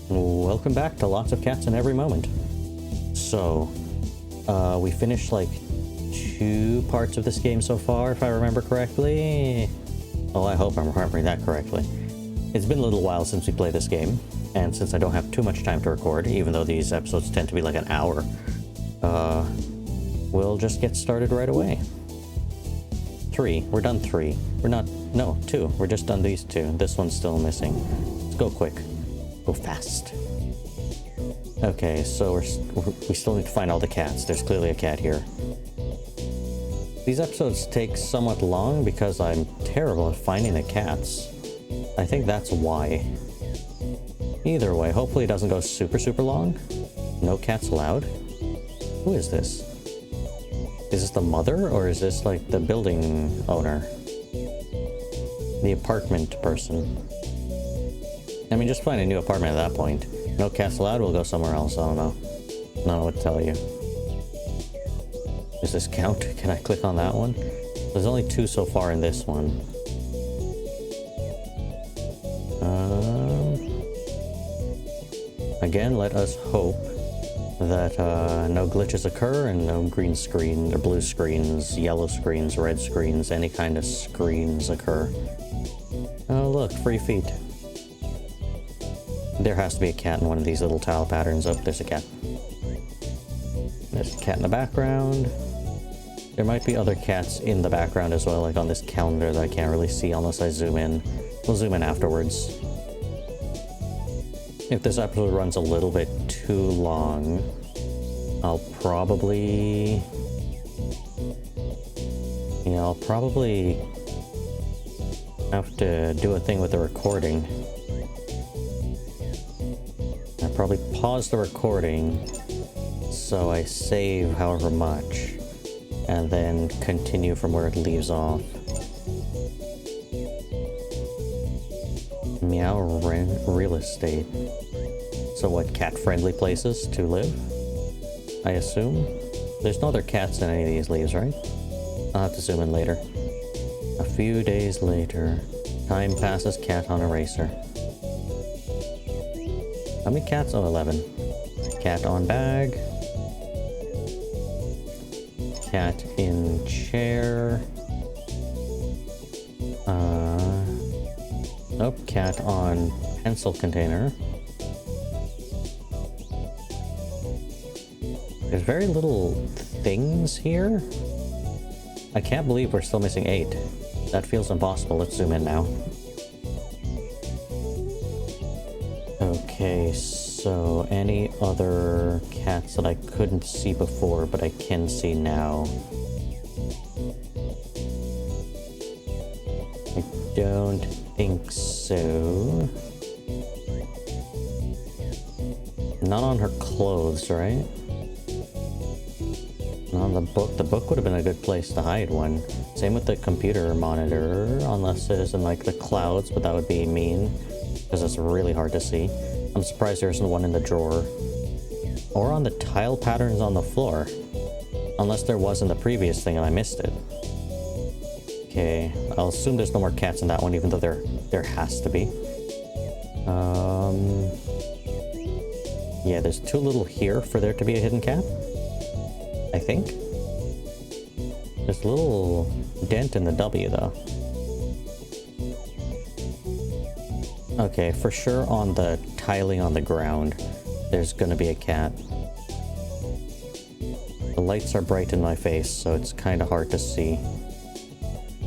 Welcome back to Lots of Cats in Every Moment. So, we finished like 2 parts of this game so far, if I remember correctly. Oh, I hope I'm remembering that correctly. It's been a little while since we played this game, and since I don't have too much time to record, even though these episodes tend to be like an hour, we'll just get started right away. 3. We're done 3. We're not... No, 2. We're just done these 2. This one's still missing. Let's go quick. Go fast. Okay, so we still need to find all the cats. There's clearly a cat here. These episodes take somewhat long because I'm terrible at finding the cats. I think that's why. Either way, hopefully it doesn't go super long. No cats allowed. Who is this? Is this the mother, or is this like the building owner? The apartment person. I mean, just find a new apartment at that point. No cats allowed, we'll go somewhere else. I don't know. I don't know what to tell you. Does this count? Can I click on that one? There's only 2 so far in this one. Again, let us hope that no glitches occur and no green screen or blue screens, yellow screens, red screens, any kind of screens occur. Oh look, free feet. There has to be a cat in one of these little tile patterns. Oh, there's a cat. There's a cat in the background. There might be other cats in the background as well, like on this calendar that I can't really see unless I zoom in. We'll zoom in afterwards. If this episode runs a little bit too long, I'll probably have to do a thing with the recording. I'll probably pause the recording so I save however much and then continue from where it leaves off. Meow real estate. So what, cat-friendly places to live? I assume? There's no other cats in any of these leaves, right? I'll have to zoom in later. A few days later. Time passes, cat on eraser. How many cats? Oh, 11. Cat on bag. Cat in chair. Nope, cat on pencil container. There's very little things here. I can't believe we're still missing 8. That feels impossible. Let's zoom in now. Okay, so any other cats that I couldn't see before, but I can see now? I don't think so. Not on her clothes, right? Not on the book. The book would have been a good place to hide one. Same with the computer monitor, unless it is in like the clouds, but that would be mean, because it's really hard to see. I'm surprised there isn't one in the drawer. Or on the tile patterns on the floor. Unless there was in the previous thing and I missed it. Okay, I'll assume there's no more cats in that one, even though there has to be. Yeah, there's too little here for there to be a hidden cat, I think. There's a little dent in the W, though. Okay, for sure on the tiling on the ground, there's gonna be a cat. The lights are bright in my face, so it's kind of hard to see.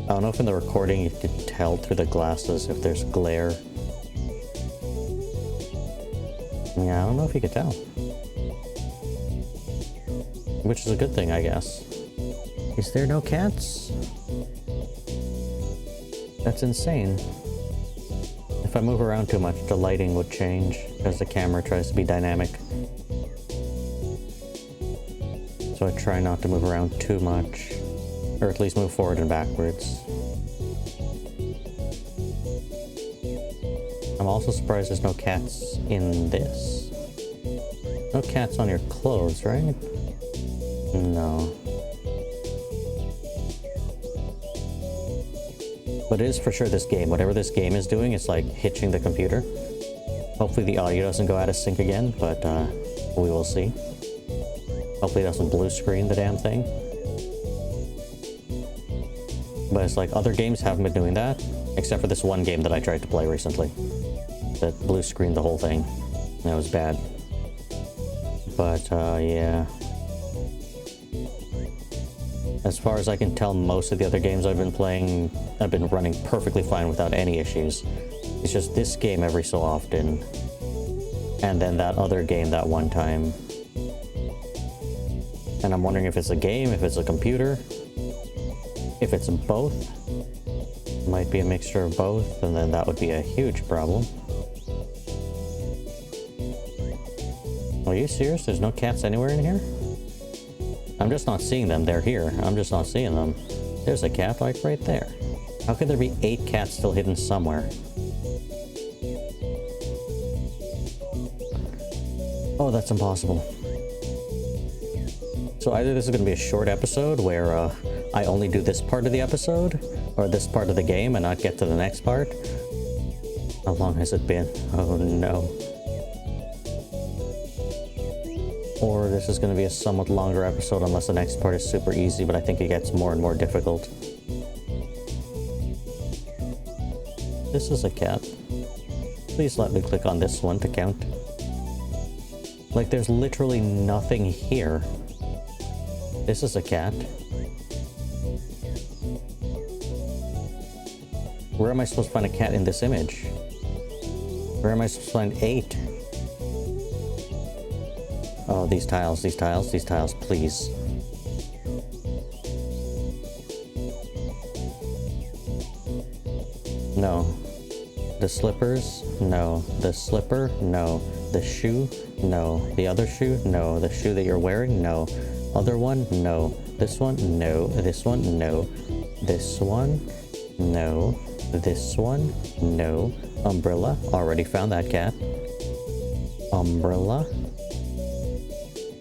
I don't know if in the recording you can tell through the glasses if there's glare. Yeah, I don't know if you could tell. Which is a good thing, I guess. Is there no cats? That's insane. If I move around too much, the lighting would change as the camera tries to be dynamic. So I try not to move around too much, or at least move forward and backwards. I'm also surprised there's no cats in this. No cats on your clothes, right? No. But it is for sure this game. Whatever this game is doing, it's like hitching the computer. Hopefully the audio doesn't go out of sync again, but we will see. Hopefully it doesn't blue screen the damn thing. But it's like other games haven't been doing that, except for this one game that I tried to play recently. That blue screened the whole thing. That was bad. But yeah. As far as I can tell, most of the other games I've been playing have been running perfectly fine without any issues. It's just this game every so often. And then that other game that one time. And I'm wondering if it's a game, if it's a computer, if it's both. It might be a mixture of both, and then that would be a huge problem. Are you serious? There's no cats anywhere in here? I'm just not seeing them. They're here. I'm just not seeing them. There's a cat, like, right there. How could there be 8 cats still hidden somewhere? Oh, that's impossible. So either this is going to be a short episode where I only do this part of the episode, or this part of the game and not get to the next part. How long has it been? Oh no. Or this is going to be a somewhat longer episode unless the next part is super easy, but I think it gets more and more difficult. This is a cat. Please let me click on this one to count. Like, there's literally nothing here. This is a cat. Where am I supposed to find a cat in this image? Where am I supposed to find 8? Oh, these tiles, please. No. The slippers? No. The slipper? No. The shoe? No. The other shoe? No. The shoe that you're wearing? No. Other one? No. This one? No. This one? No. This one? No. This one? No. Umbrella? Already found that cat. Umbrella?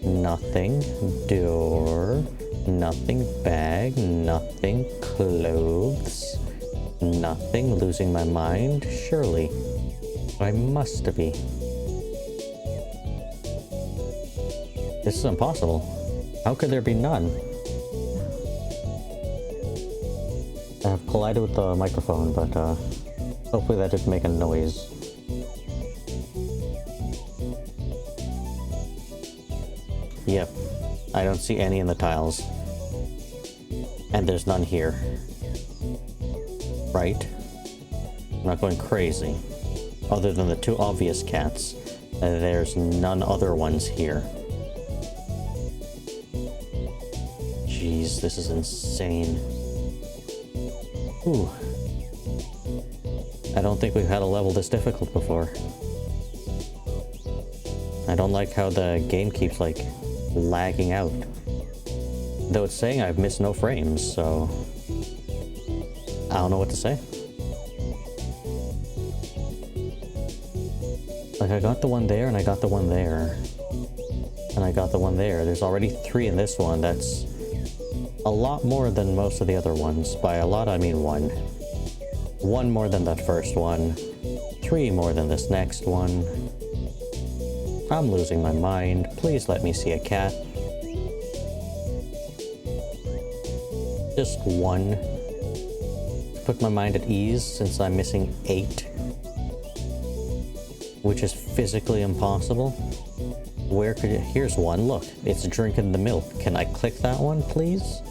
Nothing. Door. Nothing. Bag. Nothing. Clothes. Nothing. Losing my mind? Surely. I must be. This is impossible. How could there be none? I have collided with the microphone, but hopefully that didn't make a noise. Yep, I don't see any in the tiles. And there's none here. Right? I'm not going crazy. Other than the 2 obvious cats, there's none other ones here. Jeez, this is insane. Ooh. I don't think we've had a level this difficult before. I don't like how the game keeps, like, lagging out. Though it's saying I've missed no frames, so I don't know what to say. Like, I got the one there, and I got the one there. And I got the one there. There's already 3 in this one. That's a lot more than most of the other ones. By a lot, I mean 1. 1 more than that first one. 3 more than this next one. I'm losing my mind. Please let me see a cat. Just 1. Put my mind at ease since I'm missing 8. Which is physically impossible. Where could it? Here's one. Look, it's drinking the milk. Can I click that one, please?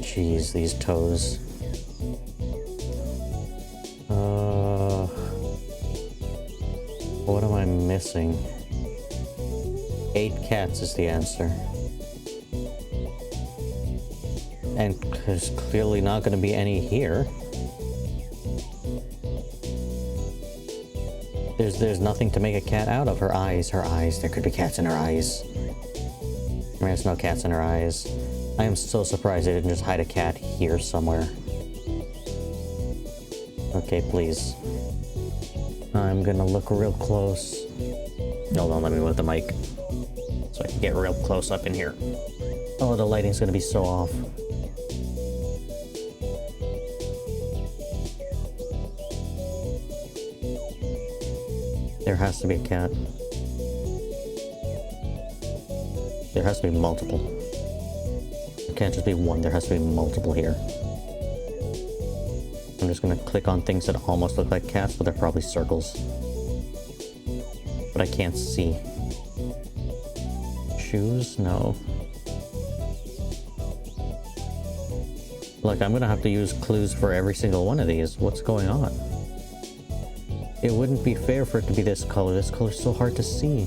Jeez, these toes. What am I missing? 8 cats is the answer. And there's clearly not going to be any here. There's nothing to make a cat out of. Her eyes. There could be cats in her eyes. There's no cats in her eyes. I am so surprised they didn't just hide a cat here somewhere. Okay, please. I'm gonna look real close. Hold on, let me move the mic so I can get real close up in here. Oh, the lighting's gonna be so off. There has to be a cat. There has to be multiple. There can't just be one, there has to be multiple here. I'm just gonna click on things that almost look like cats, but they're probably circles. But I can't see. Shoes? No. Like, I'm gonna have to use clues for every single one of these. What's going on? It wouldn't be fair for it to be this color. This color's so hard to see.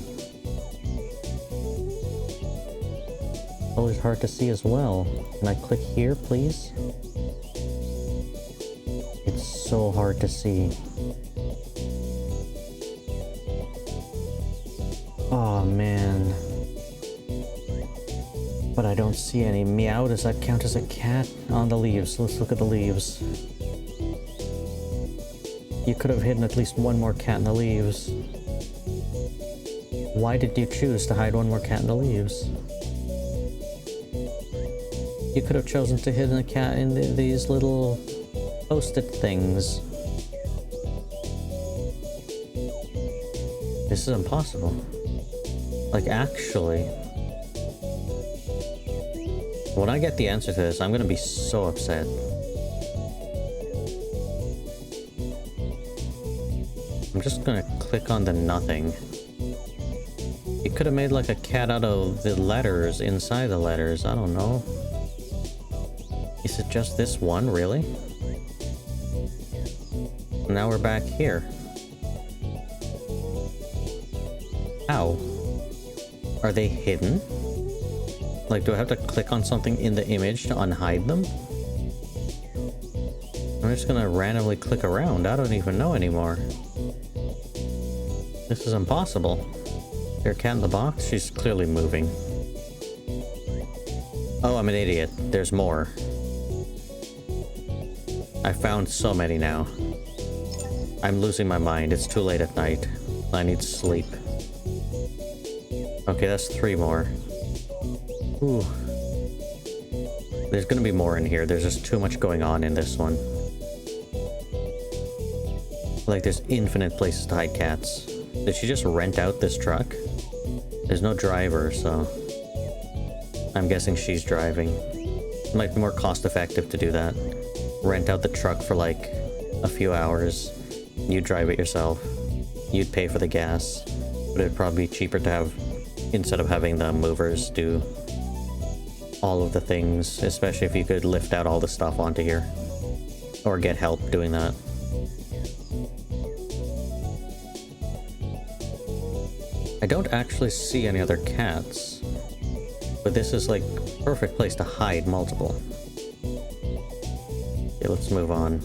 Color's hard to see as well. Can I click here, please? It's so hard to see. Oh, man. But I don't see any. Meow, does that count as a cat? On the leaves. Let's look at the leaves. You could have hidden at least one more cat in the leaves. Why did you choose to hide one more cat in the leaves? You could have chosen to hide a cat in these little post-it things. This is impossible. Like, actually. When I get the answer to this, I'm gonna be so upset. I'm just gonna click on the nothing. You could have made like a cat out of the letters inside the letters. I don't know. Is it just this one, really? Now we're back here. How? Are they hidden? Like, do I have to click on something in the image to unhide them? I'm just gonna randomly click around. I don't even know anymore. This is impossible. Is there a cat in the box? She's clearly moving. Oh, I'm an idiot. There's more. I found so many now. I'm losing my mind. It's too late at night. I need sleep. Okay, that's 3 more. Ooh. There's gonna be more in here. There's just too much going on in this one. Like, there's infinite places to hide cats. Did she just rent out this truck? There's no driver, so... I'm guessing she's driving. It might be more cost-effective to do that. Rent out the truck for, like, a few hours. You drive it yourself. You'd pay for the gas. But it'd probably be cheaper to have... instead of having the movers do... all of the things, especially if you could lift out all the stuff onto here. Or get help doing that. I don't actually see any other cats, but this is like perfect place to hide multiple. Okay, let's move on.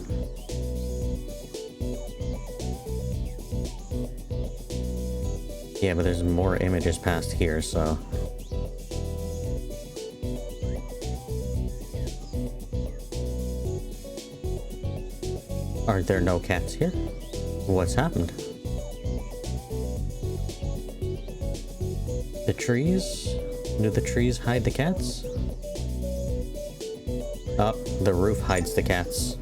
Yeah, but there's more images past here, so... Are there no cats here? What's happened? The trees? Do the trees hide the cats? Oh, the roof hides the cats.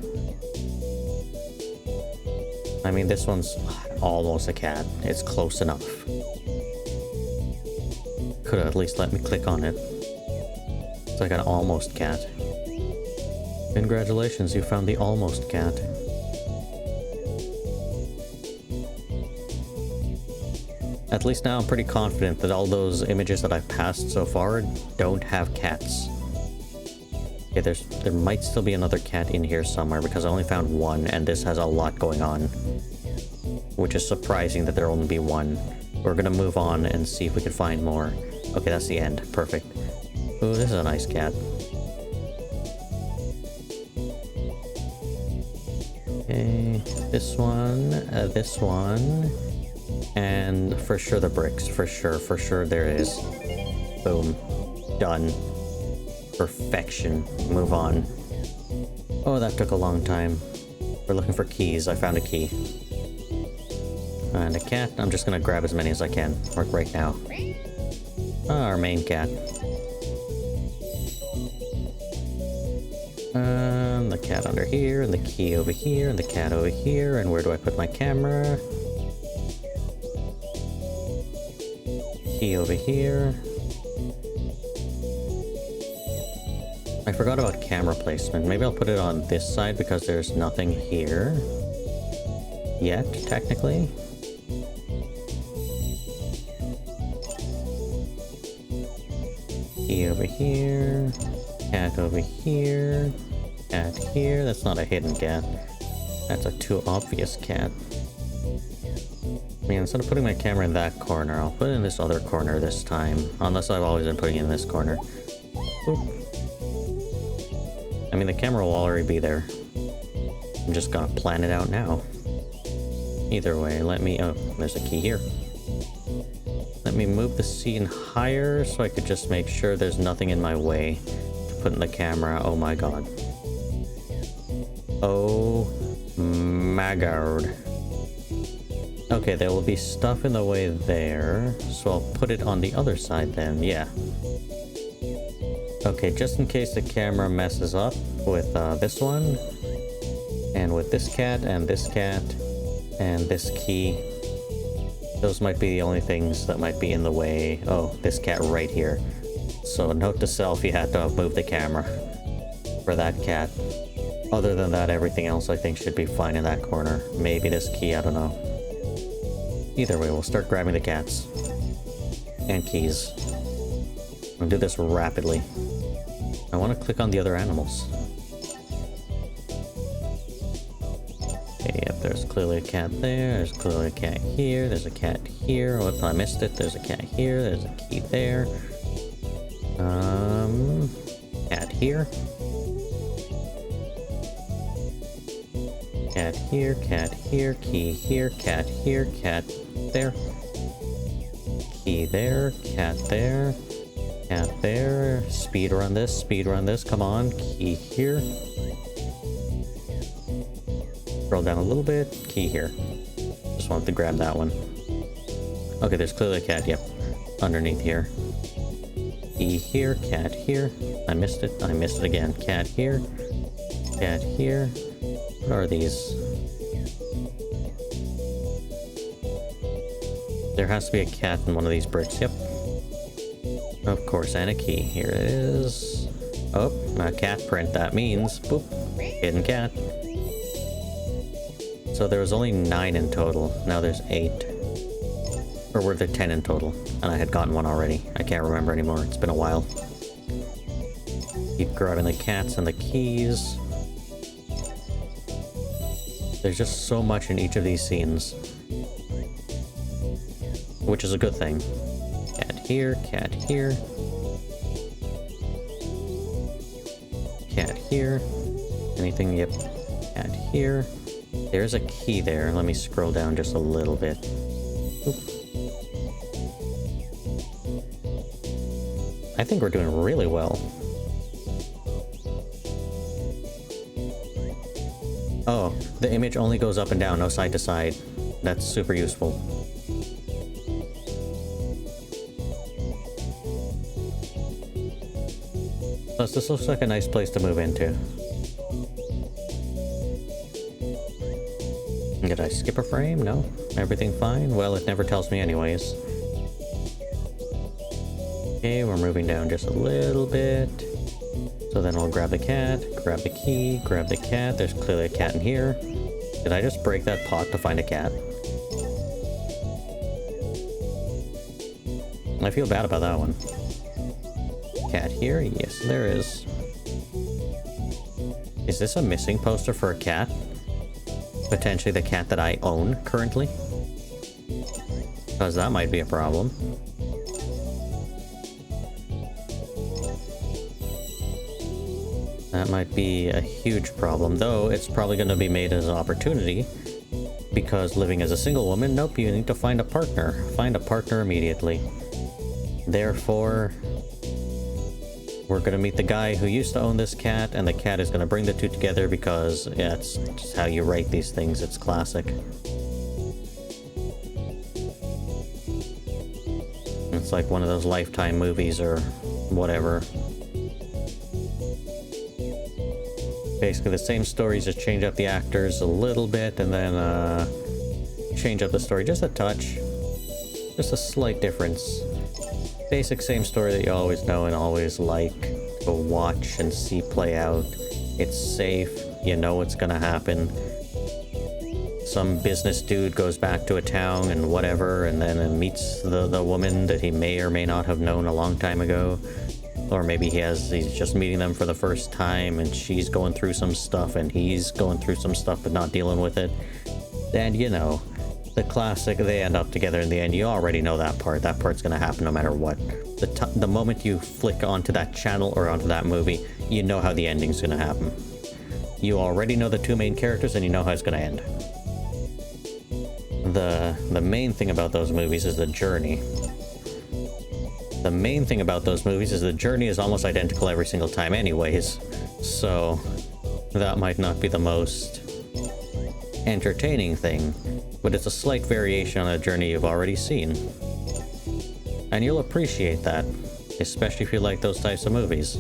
I mean, this one's almost a cat. It's close enough. Could have at least let me click on it. It's like an almost cat. Congratulations, you found the almost cat. At least now I'm pretty confident that all those images that I've passed so far don't have cats. Okay, there might still be another cat in here somewhere because I only found one and this has a lot going on. Which is surprising that there only be one. We're gonna move on and see if we can find more. Okay, that's the end. Perfect. Ooh, this is a nice cat. Okay, this one, and for sure the bricks, for sure there is. Boom. Done. Perfection. Move on. Oh, that took a long time. We're looking for keys. I found a key. And a cat. I'm just gonna grab as many as I can. Work right now. Our main cat. The cat under here, and the key over here, and the cat over here, and where do I put my camera? Key over here. I forgot about camera placement. Maybe I'll put it on this side because there's nothing here yet, technically. Key over here. Cat over here. Cat here. That's not a hidden cat. That's a too obvious cat. I mean, instead of putting my camera in that corner, I'll put it in this other corner this time. Unless I've always been putting it in this corner. Boop. I mean, the camera will already be there. I'm just gonna plan it out now. Either way, let me... Oh, there's a key here. Let me move the scene higher so I could just make sure there's nothing in my way to put in the camera. Oh my god. Oh my god. Okay, there will be stuff in the way there, so I'll put it on the other side then, yeah. Okay, just in case the camera messes up with this one, and with this cat, and this cat, and this key. Those might be the only things that might be in the way. Oh, this cat right here. So note to self, you had to move the camera for that cat. Other than that, everything else I think should be fine in that corner. Maybe this key, I don't know. Either way, we'll start grabbing the cats. And keys. I'll do this rapidly. I want to click on the other animals. Okay, yep, there's clearly a cat there. There's clearly a cat here. There's a cat here. Whoops, I missed it. There's a cat here. There's a key there. Cat here. Cat here, key here, cat here, cat there. Key there, cat there. Cat there. Speed run this, come on. Key here. Scroll down a little bit. Key here. Just wanted to grab that one. Okay, there's clearly a cat, yep. Underneath here. Key here, cat here. I missed it again. Cat here. Cat here. What are these? There has to be a cat in one of these bricks, yep. Of course, and a key. Here it is. Oh, a cat print. That means, boop, hidden cat. So there was only 9 in total. Now there's 8. Or were there 10 in total? And I had gotten one already. I can't remember anymore. It's been a while. Keep grabbing the cats and the keys. There's just so much in each of these scenes. Which is a good thing. Cat here, cat here. Cat here. Anything? Yep. Cat here. There's a key there. Let me scroll down just a little bit. Oop. I think we're doing really well. Oh, the image only goes up and down, no side to side. That's super useful. Plus, this looks like a nice place to move into. Did I skip a frame? No? Everything fine? Well, it never tells me anyways. Okay, we're moving down just a little bit. So then we'll grab the cat, grab the key, grab the cat. There's clearly a cat in here. Did I just break that pot to find a cat? I feel bad about that one. Cat here? Yes, there is. Is this a missing poster for a cat? Potentially the cat that I own currently? Because that might be a problem. That might be a huge problem, though it's probably going to be made as an opportunity. Because living as a single woman, nope, you need to find a partner. Find a partner immediately. Therefore, we're going to meet the guy who used to own this cat, and the cat is going to bring the two together because, yeah, it's just how you write these things. It's classic. It's like one of those Lifetime movies or whatever. Basically the same stories, just change up the actors a little bit and then change up the story just a touch. Just a slight difference. Basic same story that you always know and always like to watch and see play out. It's safe, you know what's gonna happen. Some business dude goes back to a town and whatever, and then meets the woman that he may or may not have known a long time ago. Or maybe he's just meeting them for the first time and she's going through some stuff and he's going through some stuff but not dealing with it. And you know, the classic, they end up together in the end. You already know that part. That part's gonna happen no matter what. The moment you flick onto that channel or onto that movie, you know how the ending's gonna happen. You already know the two main characters and you know how it's gonna end. The main thing about those movies is the journey. The main thing about those movies is the journey is almost identical every single time anyways, so that might not be the most entertaining thing, but it's a slight variation on a journey you've already seen. And you'll appreciate that, especially if you like those types of movies.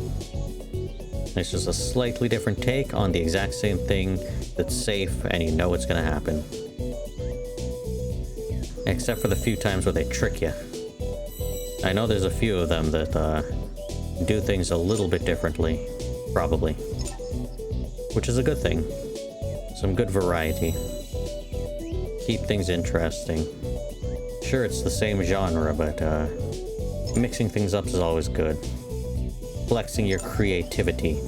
It's just a slightly different take on the exact same thing that's safe and you know it's gonna happen. Except for the few times where they trick you. I know there's a few of them that do things a little bit differently, probably. Which is a good thing. Some good variety. Keep things interesting. Sure, it's the same genre, but mixing things up is always good. Flexing your creativity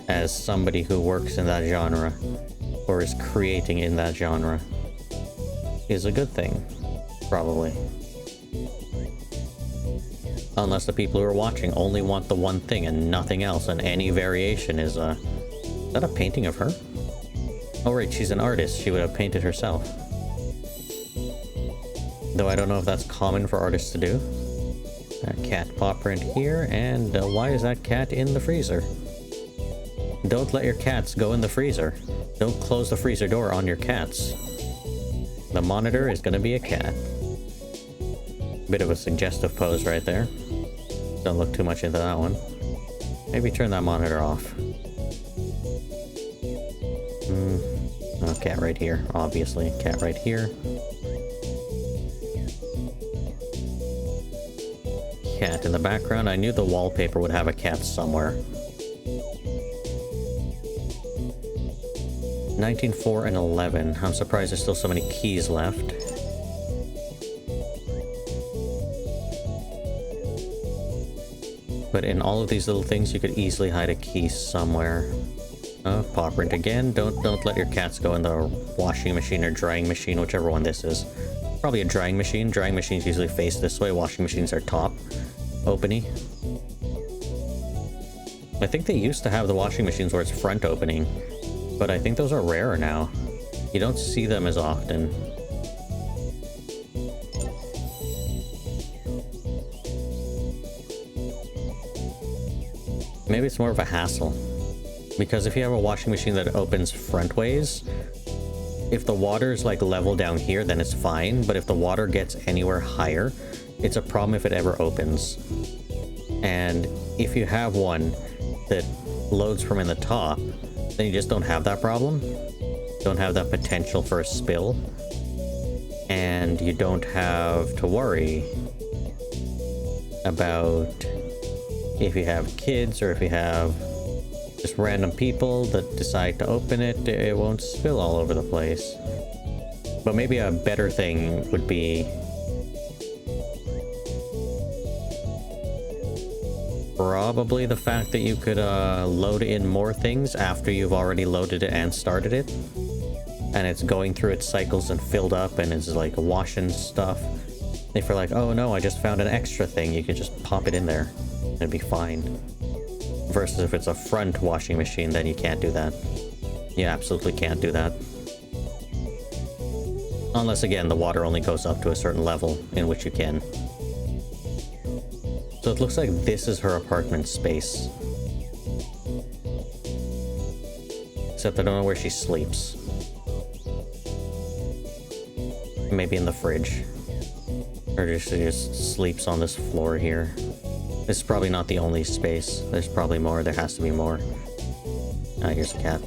as somebody who works in that genre, or is creating in that genre, is a good thing, probably. Unless the people who are watching only want the one thing and nothing else, and any variation is that a painting of her? Oh right, she's an artist. She would have painted herself. Though I don't know if that's common for artists to do. Cat paw print here, and why is that cat in the freezer? Don't let your cats go in the freezer. Don't close the freezer door on your cats. The monitor is gonna be a cat. Bit of a suggestive pose right there. Don't look too much into that one. Maybe turn that monitor off. Oh, cat right here, obviously. Cat right here. Cat in the background. I knew the wallpaper would have a cat somewhere. 1904 and 11. I'm surprised there's still so many keys left. But in all of these little things, you could easily hide a key somewhere. Oh, paw print again. Don't let your cats go in the washing machine or drying machine, whichever one this is. Probably a drying machine. Drying machines usually face this way. Washing machines are top opening. I think they used to have the washing machines where it's front opening, but I think those are rarer now. You don't see them as often. Maybe it's more of a hassle. Because if you have a washing machine that opens front ways, if the water is like level down here, then it's fine. But if the water gets anywhere higher, it's a problem if it ever opens. And if you have one that loads from in the top, then you just don't have that problem. Don't have that potential for a spill. And you don't have to worry about if you have kids or if you have just random people that decide to open it, it won't spill all over the place. But maybe a better thing would be probably the fact that you could load in more things after you've already loaded it and started it. And it's going through its cycles and filled up and it's like washing stuff. If you're like, oh no, I just found an extra thing, you could just pop it in there. It'd be fine. Versus if it's a front washing machine, then you can't do that. You absolutely can't do that. Unless, again, the water only goes up to a certain level in which you can. So it looks like this is her apartment space. Except I don't know where she sleeps. Maybe in the fridge. Or she just sleeps on this floor here. This is probably not the only space. There's probably more. There has to be more. Ah, here's a cat.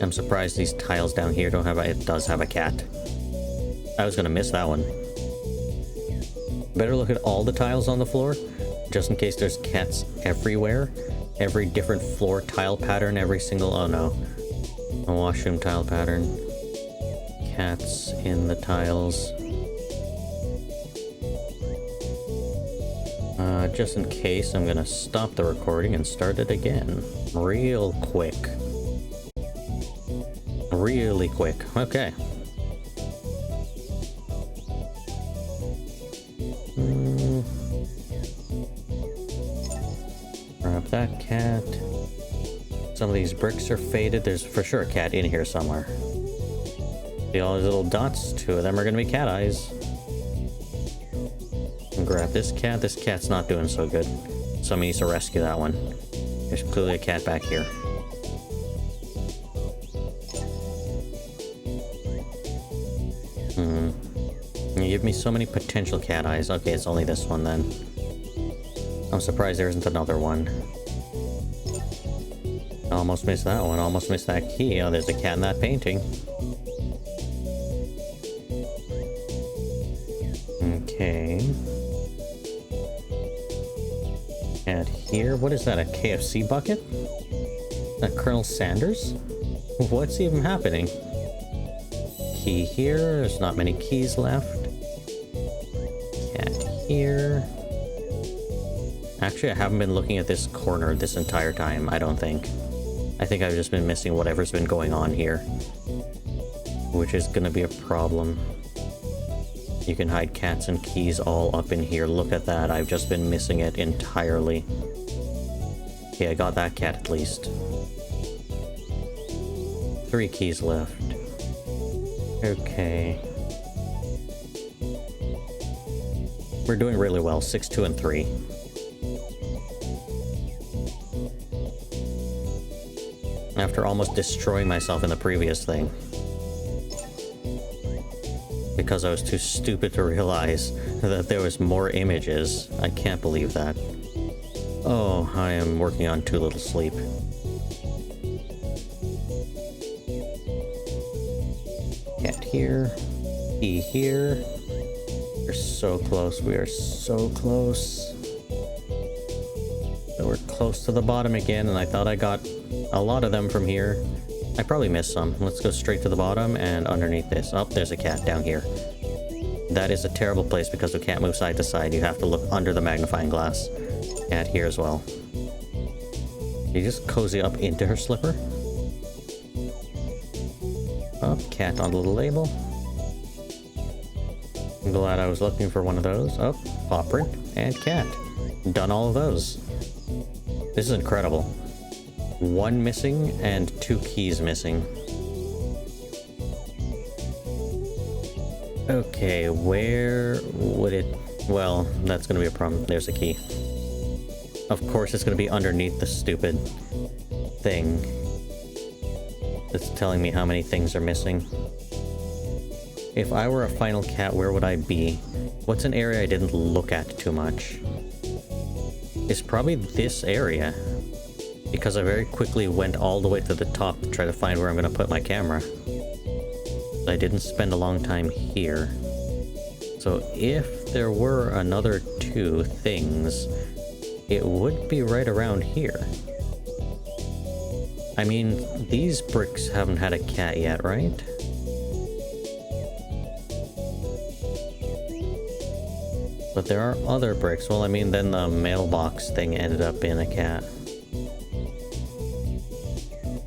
I'm surprised these tiles down here don't have a... It does have a cat. I was gonna miss that one. Better look at all the tiles on the floor, just in case there's cats everywhere. Every different floor tile pattern, every single... Oh no. A washroom tile pattern. Cats in the tiles. Just in case, I'm gonna stop the recording and start it again. Real quick. Really quick. Okay. Grab that cat. Some of these bricks are faded. There's for sure a cat in here somewhere. See all these little dots? 2 of them are gonna be cat eyes. And grab this cat. This cat's not doing so good. Somebody needs to rescue that one. There's clearly a cat back here. You give me so many potential cat eyes. Okay, it's only this one then. I'm surprised there isn't another one. Almost missed that one. Almost missed that key. Oh, there's a cat in that painting. Okay. Cat here. What is that? A KFC bucket? That Colonel Sanders? What's even happening? Key here. There's not many keys left. Cat here. Actually, I haven't been looking at this corner this entire time, I don't think. I think I've just been missing whatever's been going on here. Which is gonna be a problem. You can hide cats and keys all up in here. Look at that, I've just been missing it entirely. Okay, I got that cat at least. 3 keys left. Okay. We're doing really well, 6, 2, and 3. After almost destroying myself in the previous thing. Because I was too stupid to realize that there was more images. I can't believe that. Oh, I am working on too little sleep. Cat here. Key here. We're so close. We are so close. So we're close to the bottom again, and I thought I got a lot of them from here. I probably missed some. Let's go straight to the bottom and underneath this. Oh, there's a cat down here. That is a terrible place because we can't move side to side. You have to look under the magnifying glass. Cat here as well. You just cozy up into her slipper. Up, cat on the little label. I'm glad I was looking for one of those. Oh, paw print and cat. Done all of those. This is incredible. 1 missing and 2 keys missing. Okay, where would it... Well, that's gonna be a problem. There's a key. Of course it's gonna be underneath the stupid thing. It's telling me how many things are missing. If I were a final cat, where would I be? What's an area I didn't look at too much? It's probably this area. Because I very quickly went all the way to the top to try to find where I'm going to put my camera. I didn't spend a long time here. So if there were another 2 things, it would be right around here. I mean, these bricks haven't had a cat yet, right? But there are other bricks. Well, I mean, then the mailbox thing ended up being a cat.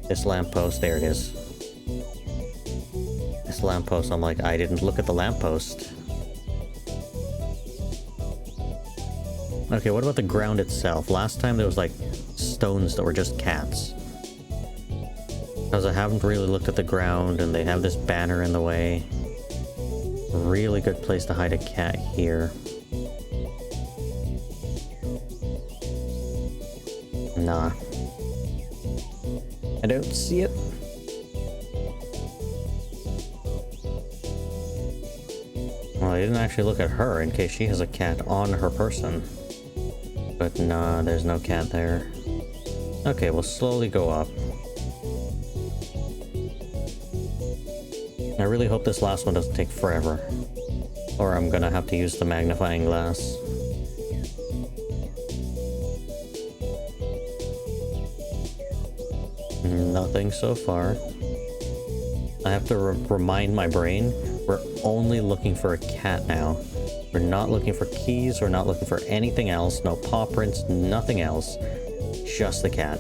This lamppost, there it is. This lamppost, I'm like, I didn't look at the lamppost. Okay, what about the ground itself? Last time there was like stones that were just cats. Because I haven't really looked at the ground and they have this banner in the way. Really good place to hide a cat here. Nah. I don't see it. Well, I didn't actually look at her in case she has a cat on her person. But nah, there's no cat there. Okay, we'll slowly go up. I really hope this last one doesn't take forever. Or I'm gonna have to use the magnifying glass. Nothing so far. I have to remind my brain, we're only looking for a cat now. We're not looking for keys, we're not looking for anything else, no paw prints, nothing else. Just the cat.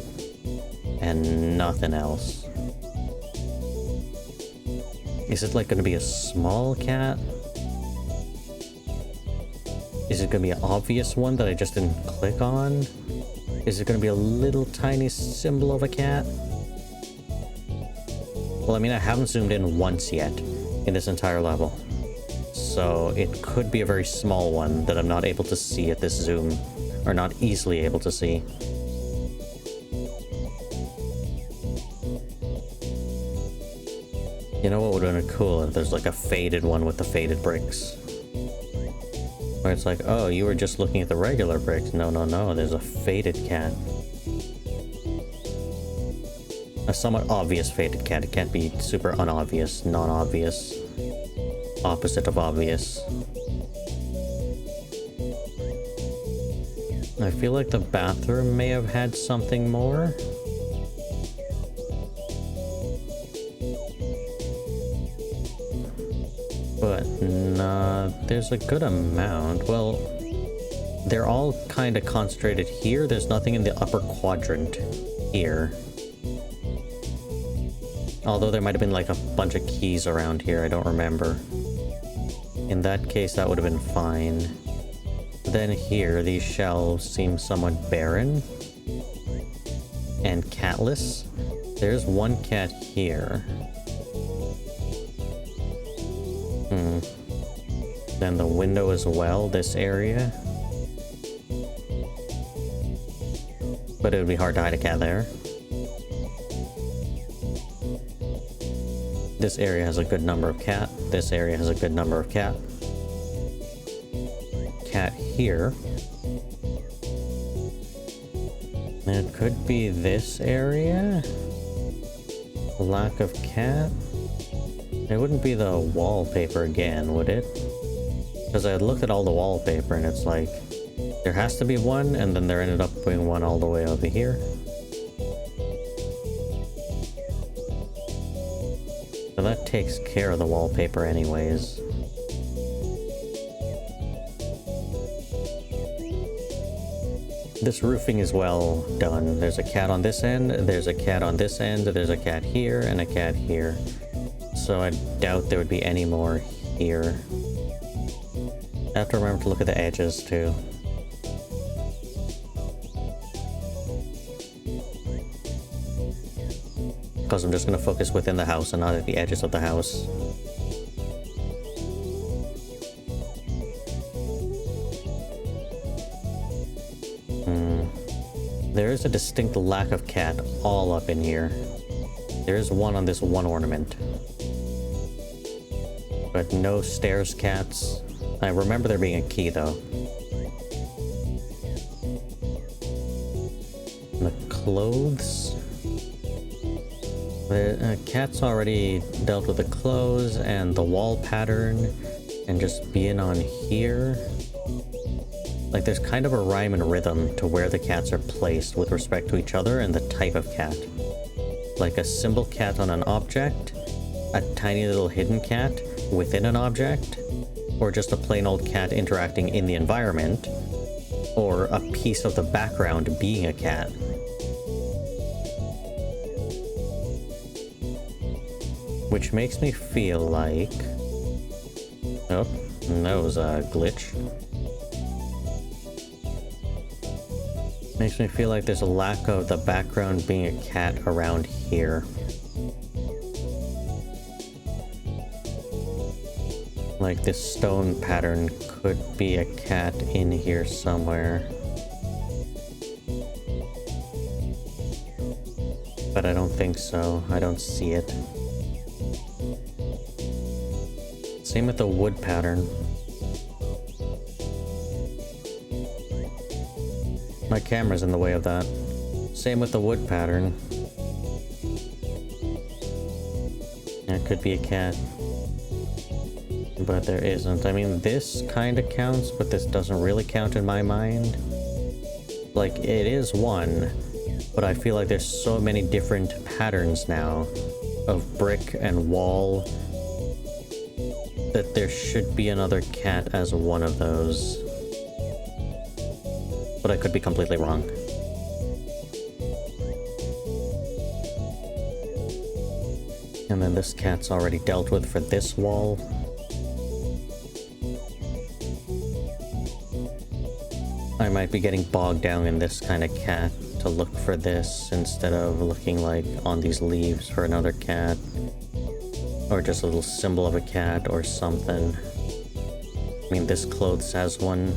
And nothing else. Is it like gonna be a small cat? Is it gonna be an obvious one that I just didn't click on? Is it gonna be a little tiny symbol of a cat? Well, I mean, I haven't zoomed in once yet in this entire level. So it could be a very small one that I'm not able to see at this zoom. Or not easily able to see. You know what would have been cool if there's like a faded one with the faded bricks. Where it's like, oh, you were just looking at the regular bricks. No, no, no, there's a faded cat. A somewhat obvious faded cat. It can't be super unobvious, non-obvious. Opposite of obvious. I feel like the bathroom may have had something more. But nah, there's a good amount. Well, they're all kind of concentrated here. There's nothing in the upper quadrant here. Although there might have been like a bunch of keys around here, I don't remember. In that case, that would have been fine. Then here, these shelves seem somewhat barren. And catless. There's one cat here. Then the window as well, this area. But it would be hard to hide a cat there. This area has a good number of cat. This area has a good number of cat. Cat here. And it could be this area. Lack of cat. It wouldn't be the wallpaper again, would it? Because I had looked at all the wallpaper and it's like, there has to be one, and then there ended up being one all the way over here. So that takes care of the wallpaper anyways. This roofing is well done. There's a cat on this end, there's a cat on this end, there's a cat here, and a cat here. So I doubt there would be any more here. I have to remember to look at the edges too. Because I'm just going to focus within the house and not at the edges of the house. There is a distinct lack of cat all up in here. There is one on this one ornament. But no stairs cats. I remember there being a key though. The clothes. The cat's already dealt with the clothes and the wall pattern and just being on here. Like there's kind of a rhyme and rhythm to where the cats are placed with respect to each other and the type of cat. Like a symbol cat on an object, a tiny little hidden cat within an object, or just a plain old cat interacting in the environment, or a piece of the background being a cat. Which makes me feel like... Oh, that was a glitch. Makes me feel like there's a lack of the background being a cat around here. Like this stone pattern could be a cat in here somewhere. But I don't think so. I don't see it. Same with the wood pattern. My camera's in the way of that. Same with the wood pattern. That could be a cat. But there isn't. I mean, this kind of counts, but this doesn't really count in my mind. Like, it is one, but I feel like there's so many different patterns now of brick and wall that there should be another cat as one of those. But I could be completely wrong. And then this cat's already dealt with for this wall. I might be getting bogged down in this kind of cat to look for this instead of looking like on these leaves for another cat. Or just a little symbol of a cat or something. I mean, this clothes has one.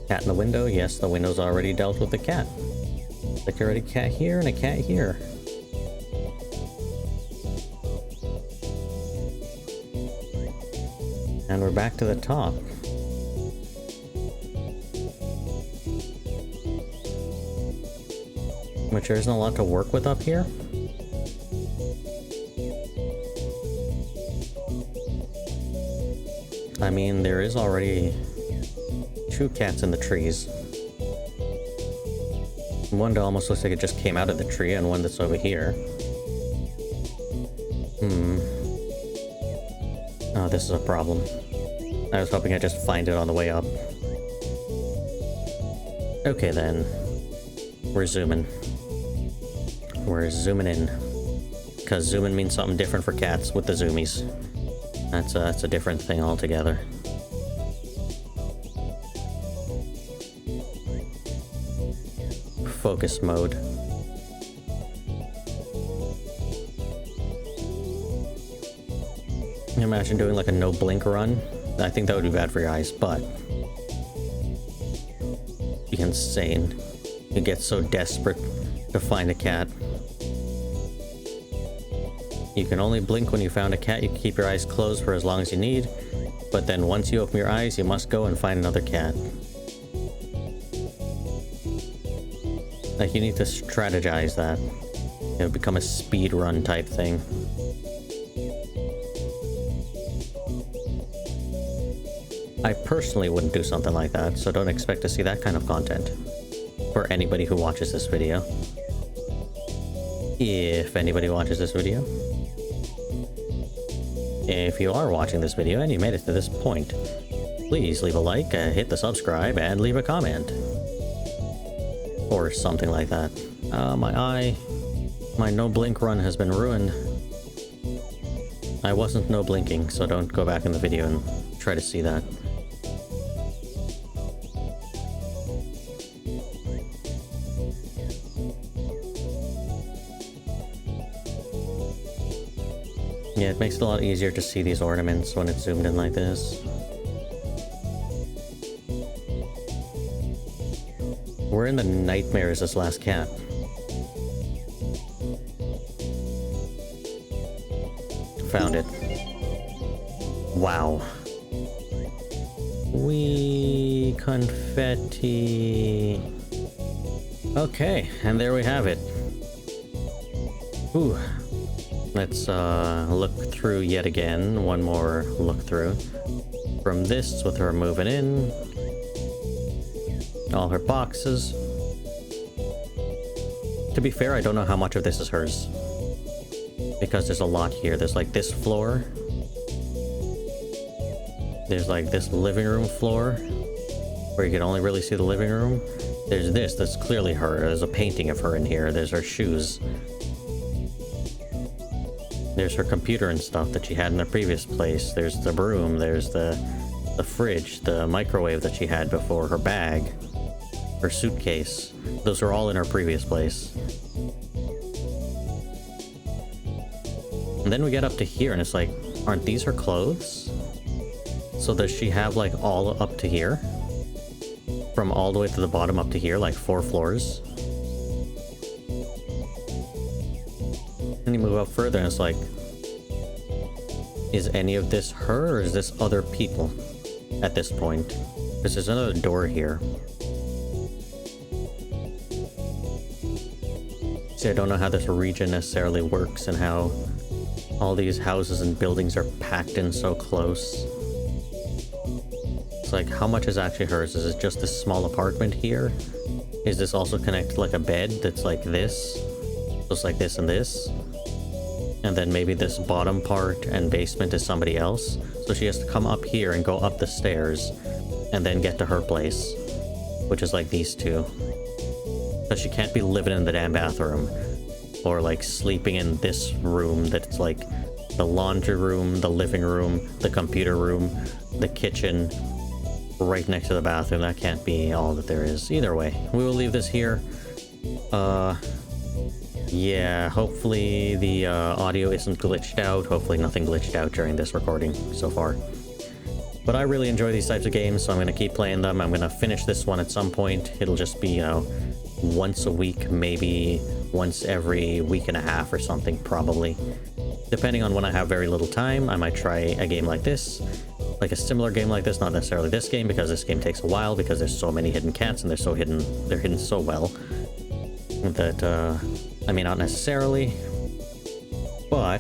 Cat in the window? Yes, the window's already dealt with the cat. Like already a cat here and a cat here. And we're back to the top. Which there isn't a lot to work with up here. I mean, there is already 2 cats in the trees. One that almost looks like it just came out of the tree, and one that's over here. Oh, this is a problem. I was hoping I'd just find it on the way up. Okay then. We're zooming. We're zooming in. Because zooming means something different for cats with the zoomies. That's a different thing altogether. Focus mode. Imagine doing like a no blink run. I think that would be bad for your eyes, but be insane. You get so desperate to find a cat. You can only blink when you found a cat. You can keep your eyes closed for as long as you need, but then once you open your eyes, you must go and find another cat. Like, you need to strategize that. It'll become a speed run type thing. I personally wouldn't do something like that, so don't expect to see that kind of content for anybody who watches this video. If anybody watches this video. If you are watching this video and you made it to this point, please leave a like, hit the subscribe, and leave a comment. Or something like that. My no blink run has been ruined. I wasn't no blinking, so don't go back in the video and try to see that. Yeah, it makes it a lot easier to see these ornaments when it's zoomed in like this. We're in the nightmare as this last cat. Found it. Wow. Wee confetti. Okay, and there we have it. Ooh. Let's look through yet again. One more look through. From this, with her moving in. All her boxes. To be fair, I don't know how much of this is hers. Because there's a lot here. There's like this floor. There's like this living room floor, where you can only really see the living room. There's this that's clearly her. There's a painting of her in here. There's her shoes. There's her computer and stuff that she had in the previous place. There's the broom. There's the fridge, the microwave that she had before, her bag, her suitcase. Those are all in her previous place. And then we get up to here and it's like, aren't these her clothes? So does she have like all up to here? From all the way to the bottom up to here, like 4 floors? Then you move up further and it's like, is any of this her or is this other people at this point? Because there's another door here. See, I don't know how this region necessarily works and how all these houses and buildings are packed in so close. It's like, how much is actually hers? Is it just this small apartment here? Is this also connected to like a bed that's like this? Just like this and this? And then maybe this bottom part and basement is somebody else? So she has to come up here and go up the stairs and then get to her place, which is like these two. Because she can't be living in the damn bathroom. Or like sleeping in this room that's like the laundry room, the living room, the computer room, the kitchen, right next to the bathroom. That can't be all that there is. Either way, we will leave this here. Yeah, hopefully the audio isn't glitched out. Hopefully nothing glitched out during this recording so far. But I really enjoy these types of games, so I'm going to keep playing them. I'm going to finish this one at some point. It'll just be, you know, once a week, maybe once every week and a half or something, probably. Depending on when I have very little time, I might try a game like this. Like a similar game like this, not necessarily this game, because this game takes a while, because there's so many hidden cats and they're hidden so well that, I mean, not necessarily, but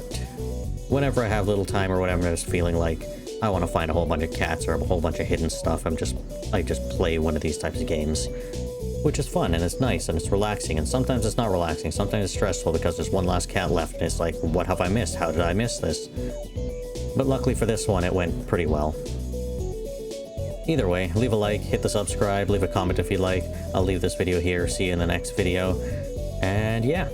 whenever I have little time or whatever, I'm just feeling like I want to find a whole bunch of cats or a whole bunch of hidden stuff, I just play one of these types of games, which is fun and it's nice and it's relaxing. And sometimes it's not relaxing, sometimes it's stressful because there's one last cat left and it's like, what have I missed? How did I miss this? But luckily for this one, it went pretty well. Either way, leave a like, hit the subscribe, leave a comment if you like. I'll leave this video here, see you in the next video, and yeah.